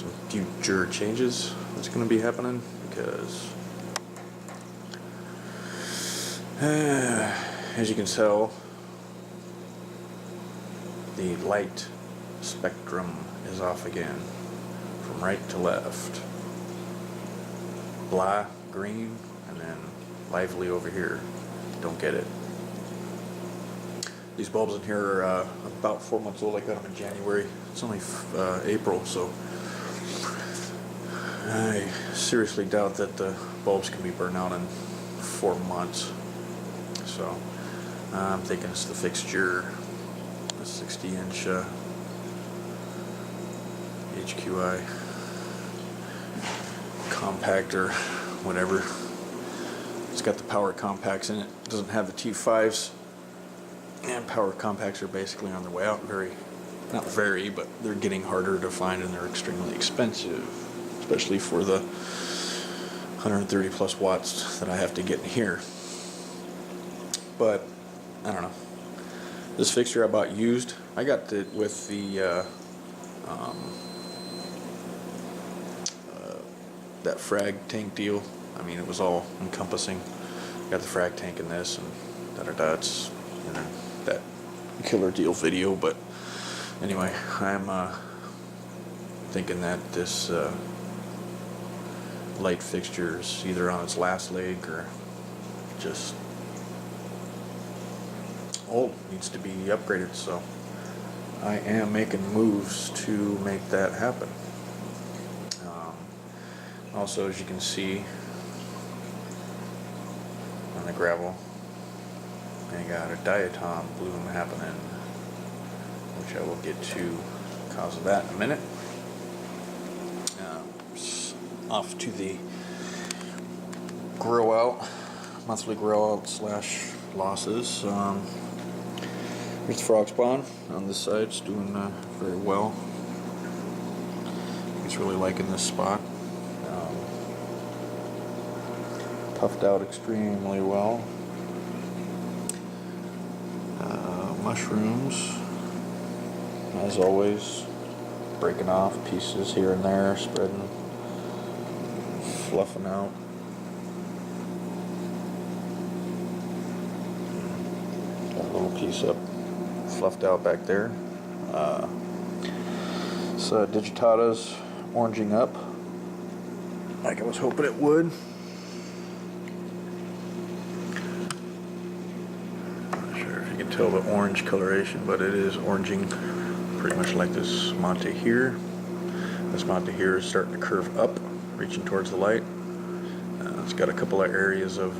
some future changes that's going to be happening, because as you can tell, the light spectrum is off again, from right to left. Blah, green, and then lively over here. Don't get it. These bulbs in here are about 4 months old. I got them in January. It's only April, so I seriously doubt that the bulbs can be burned out in 4 months. So I'm thinking it's the fixture, a 60-inch HQI compactor, whatever. It's got the power compacts in it. It doesn't have the T5s. And power compacts are basically on their way out. Not very, but they're getting harder to find, and they're extremely expensive, especially for the 130 plus watts that I have to get in here. But I don't know. This fixture I bought used. I got it with the that frag tank deal. I mean, it was all encompassing. Got the frag tank in this, and da-da-da. It's, you know, that killer deal video. But anyway, I'm thinking that this light fixture is either on its last leg or just old, needs to be upgraded. So I am making moves to make that happen. Also, as you can see on the gravel, I got a diatom bloom happening, which I will get to cause of that in a minute. Off to the grow out, monthly grow out slash losses. Here's the frog spawn on this side. It's doing very well. He's really liking this spot. Puffed out extremely well. Mushrooms, as always, breaking off pieces here and there, spreading, fluffing out. Got a little piece up, fluffed out back there. So digitatas oranging up, like I was hoping it would. Tell the orange coloration, but it is oranging pretty much like this Monte here. This Monte here is starting to curve up, reaching towards the light. It's got a couple of areas of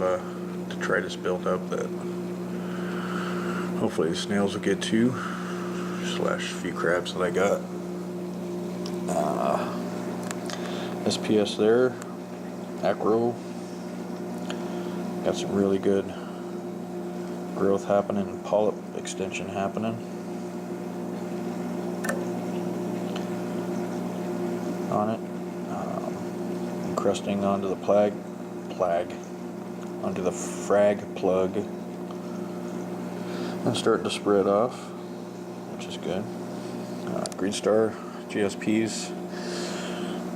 detritus built up that hopefully the snails will get to, slash a few crabs that I got. SPS there, acro. Got some really good growth happening and polyp extension happening on it. Encrusting onto the onto the frag plug, and starting to spread off, which is good. Green Star GSPs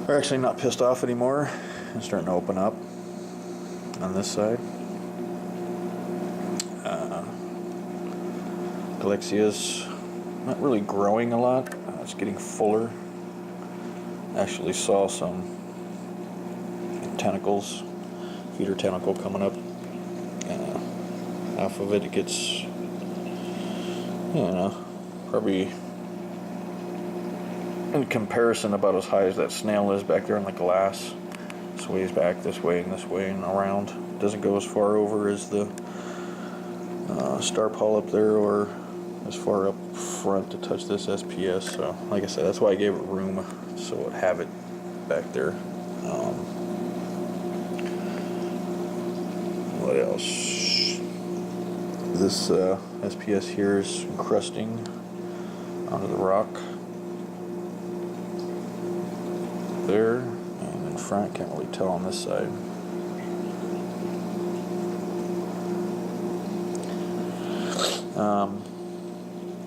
are actually not pissed off anymore and starting to open up on this side. Galexia's not really growing a lot. It's getting fuller. Actually saw some tentacles, feeder tentacle coming up. Half of it gets, you know, probably in comparison about as high as that snail is back there in the glass. Sways back this way and around. Doesn't go as far over as the star polyp there, or as far up front to touch this SPS. So like I said, that's why I gave it room, so it would have it back there. What else? This SPS here is encrusting onto the rock there, and in front, can't really tell on this side.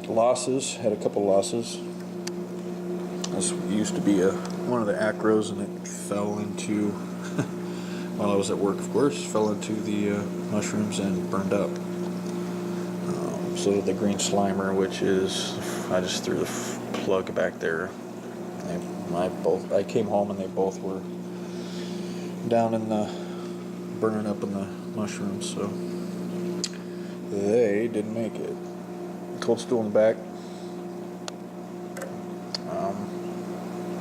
Losses, had a couple losses. This used to be one of the acros, and it fell into, while I was at work, of course, fell into the mushrooms and burned up. So did the green slimer, which is, I just threw the plug back there. I came home and they both were down in the, burning up in the mushrooms, so they didn't make it. Cold stool in the back.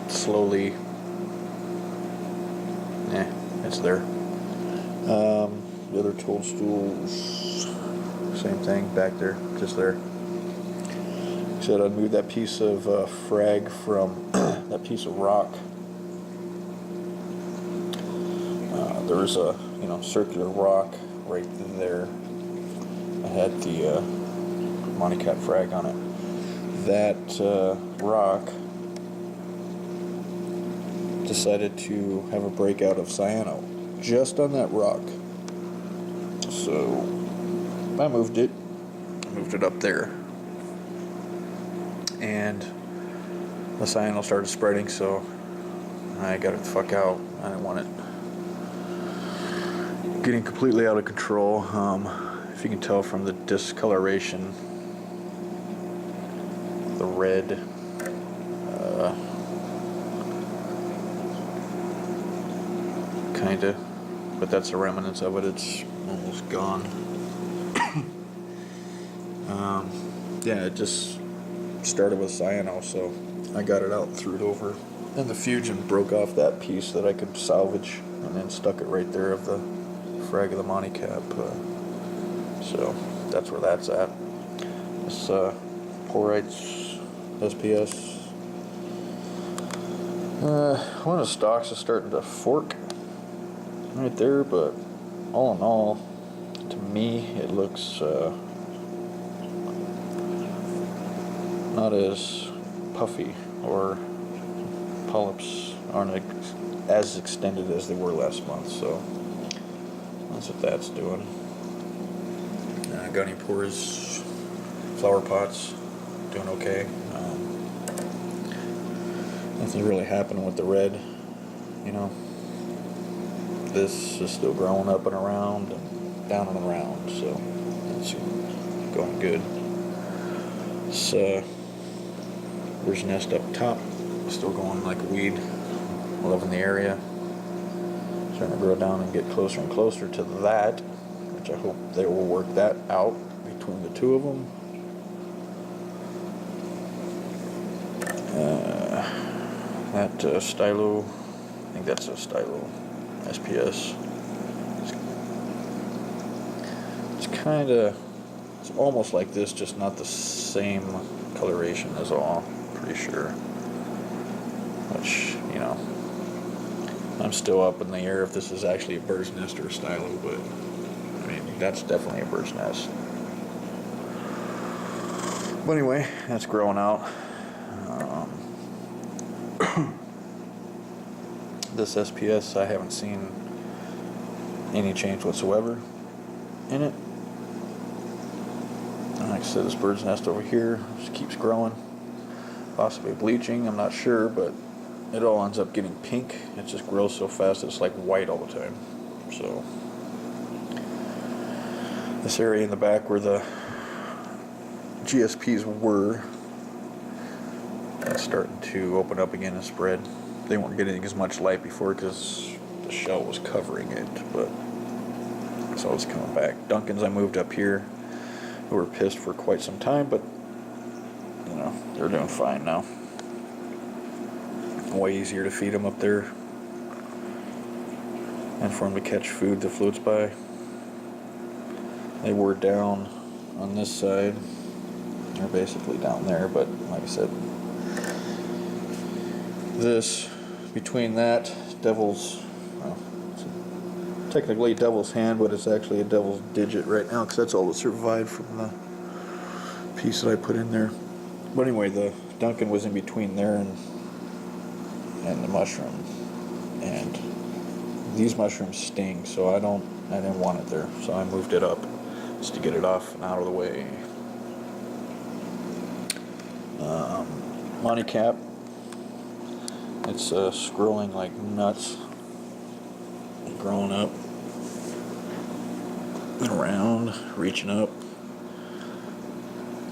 Slowly, it's there. The other toadstools, same thing, back there, just there. Said I'd move that piece of frag from that piece of rock. There was a circular rock right there. I had the Monty Cat frag on it. That rock decided to have a breakout of cyano just on that rock. So I moved it up there, and the cyano started spreading, so I got it the fuck out. I didn't want it getting completely out of control. If you can tell from the discoloration, the red, kinda, but that's the remnants of it. It's almost gone. Yeah, it just started with cyano, so I got it out, threw it over in the fuge, and broke off that piece that I could salvage, and then stuck it right there of the frag of the Monty Cap. So that's where that's at. This Porites SPS. One of the stalks is starting to fork right there, but all in all, to me, it looks not as puffy, or polyps aren't as extended as they were last month, so that's what that's doing. Gunny pores, flower pots, doing okay. Nothing really happening with the red, This is still growing up and around and down and around, so it's going good. This bird's nest up top, still going like a weed. Loving the area. Starting to grow down and get closer and closer to that, which I hope they will work that out between the two of them. That stylo, I think that's a stylo SPS. It's almost like this, just not the same coloration as all, pretty sure. Which, I'm still up in the air if this is actually a bird's nest or a stylo, but I mean, that's definitely a bird's nest. But anyway, that's growing out. This SPS, I haven't seen any change whatsoever in it. And like I said, this bird's nest over here just keeps growing, possibly bleaching, I'm not sure, but it all ends up getting pink. It just grows so fast it's like white all the time. So this area in the back where the GSPs were, that's starting to open up again and spread. They weren't getting as much light before because the shell was covering it, but it's always coming back. Duncans I moved up here, who were pissed for quite some time, but they're doing fine now. Way easier to feed them up there and for them to catch food that floats by. They were down on this side. They're basically down there, but like I said, this, between that, technically devil's hand, but it's actually a devil's digit right now, because that's all that survived from the piece that I put in there. But anyway, the Duncan was in between there and the mushroom, and these mushrooms sting, so I didn't want it there, so I moved it up just to get it off and out of the way. Monty Cap, It's scrolling like nuts, growing up and around, reaching up.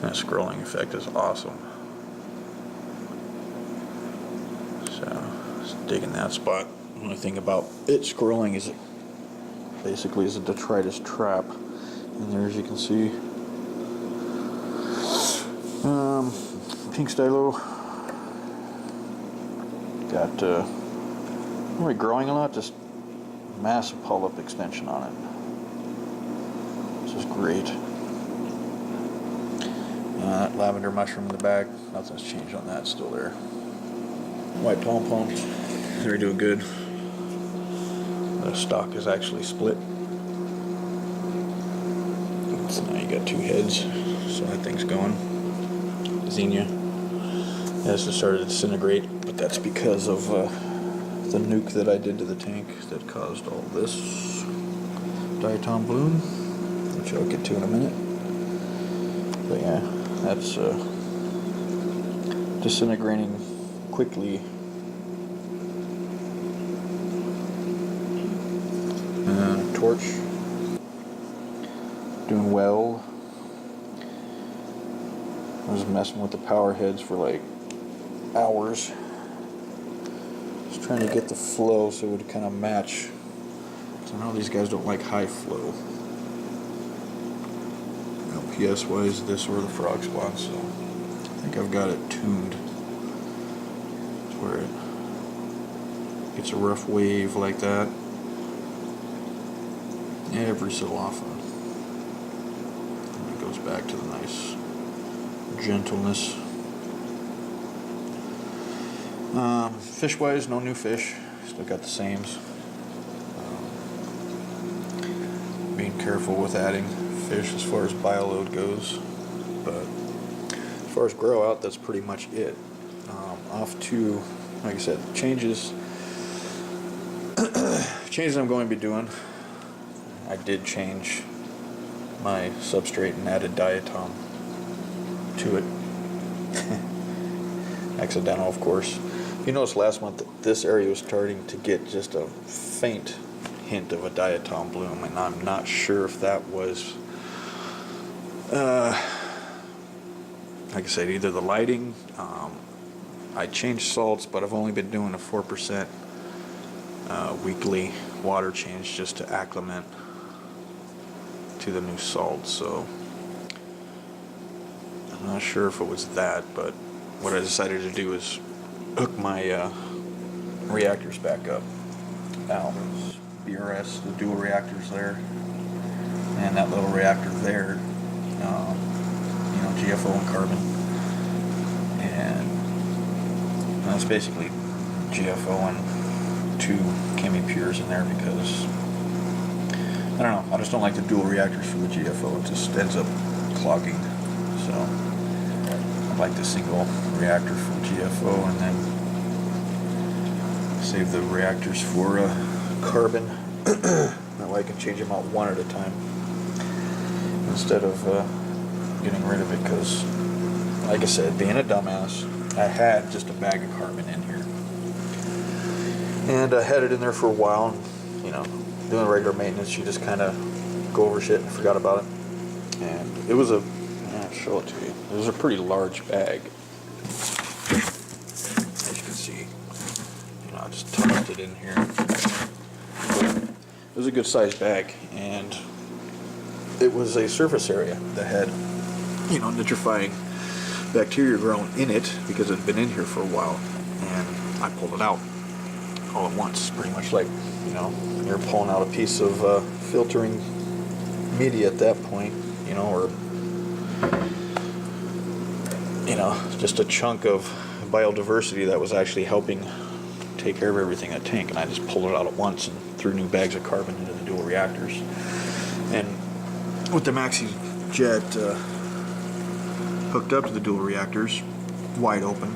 That scrolling effect is awesome. So, just digging that spot. The only thing about it scrolling is it basically is a detritus trap. And there, as you can see, pink stylo. Got not really growing a lot, just massive polyp extension on it. This is great. That lavender mushroom in the back, nothing's changed on that, it's still there. White pom-poms, they're doing good. The stalk is actually split. So now you got two heads, so that thing's going. Zinnia has just started to disintegrate, but that's because of the nuke that I did to the tank that caused all this diatom bloom, which I'll get to in a minute. But yeah, that's disintegrating quickly. Torch doing well. I was messing with the power heads for like hours, just trying to get the flow so it would kind of match. So I know these guys don't like high flow. LPS wise, this or the frog spawn, so I think I've got it tuned to where it gets a rough wave like that every so often. And it goes back to the nice gentleness. Fish wise, no new fish, still got the sames. Being careful with adding fish as far as bioload goes, but as far as grow out, that's pretty much it. Off to, like I said, changes I'm going to be doing. I did change my substrate and added diatom to it. Accidental, of course. You noticed last month that this area was starting to get just a faint hint of a diatom bloom, and I'm not sure if that was, like I said, either the lighting. I changed salts, but I've only been doing a 4% weekly water change just to acclimate to the new salt, so I'm not sure if it was that, but what I decided to do is hook my reactors back up. Now, BRS, the dual reactors there, and that little reactor there, GFO and carbon, and that's basically GFO and 2 Chemi Pures in there because I don't know, I just don't like the dual reactors for the GFO. It just ends up clogging. So I like the single reactor for GFO and then save the reactors for carbon. That way I can change them out one at a time instead of getting rid of it, because like I said, being a dumbass, I had just a bag of carbon in here. And I had it in there for a while, and, doing regular maintenance, you just kind of go over shit and forgot about it. And it was I'll show it to you. It was a pretty large bag. As you can see, I just tossed it in here. But it was a good sized bag, and it was a surface area that had, nitrifying bacteria growing in it because it had been in here for a while. And I pulled it out all at once, pretty much like, you're pulling out a piece of filtering media at that point, or just a chunk of biodiversity that was actually helping take care of everything in a tank. And I just pulled it out at once and threw new bags of carbon into the dual reactors. And with the Maxi Jet hooked up to the dual reactors, wide open,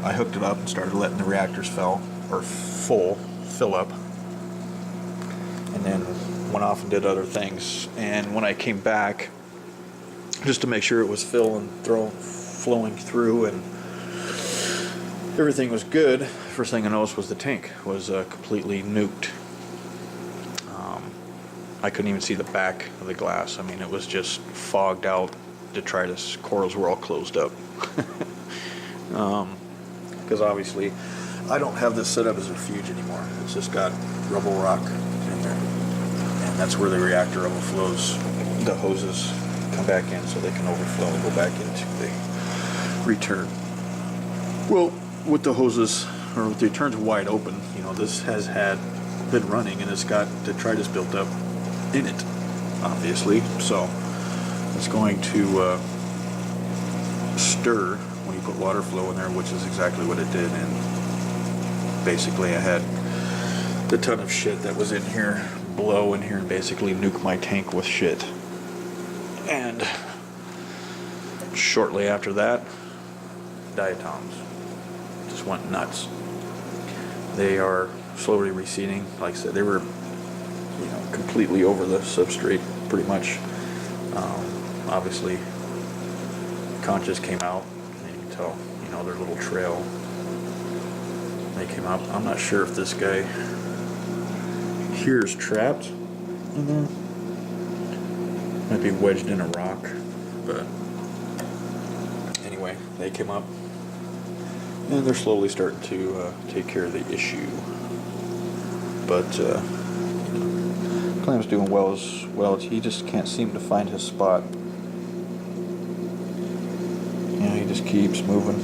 I hooked it up and started letting the reactors fill up, and then went off and did other things. And when I came back, just to make sure it was flowing through and everything was good. First thing I noticed was the tank was completely nuked. I couldn't even see the back of the glass. I mean, it was just fogged out. Detritus corals were all closed up. Because obviously I don't have this set up as a refuge anymore. It's just got rubble rock in there, and that's where the reactor overflows. The hoses come back in so they can overflow and go back into the return. Well, with the hoses, or with the returns wide open, you know, this has been running and it's got detritus built up in it, obviously. So it's going to stir when you put water flow in there, which is exactly what it did. And basically I had the ton of shit that was in here blow in here and basically nuke my tank with shit. And shortly after that, diatoms just went nuts. They are slowly receding. Like I said, they were, you know, completely over the substrate pretty much. Obviously conches came out, and you can tell, you know, their little trail. They came out. I'm not sure if this guy here is trapped in there. Might be wedged in a rock, but anyway, they came up, and they're slowly starting to take care of the issue. But you know, Clam's doing well as well. He just can't seem to find his spot. Yeah, he just keeps moving.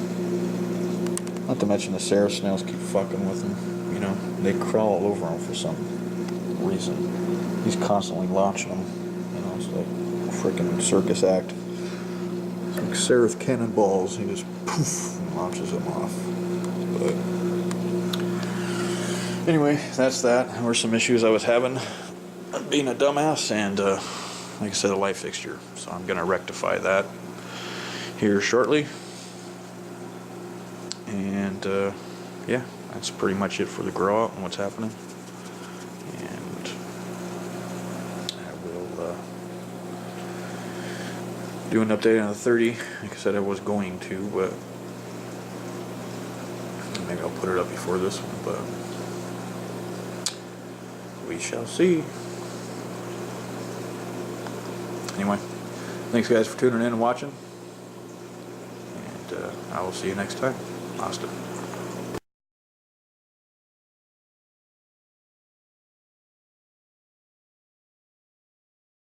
Not to mention the Sarah snails keep fucking with him. You know, they crawl all over him for some reason. He's constantly launching them. You know, it's like a freaking circus act. It's like Seraph cannonballs. He just poof and launches them off. But anyway, that's that. There were some issues I was having being a dumbass, and like I said, a light fixture. So I'm gonna rectify that here shortly. And yeah, that's pretty much it for the grow out and what's happening. And I will do an update on the 30. Like I said, I was going to, but maybe I'll put it up before this one, but we shall see. Anyway, thanks guys for tuning in and watching, and I will see you next time. Austin.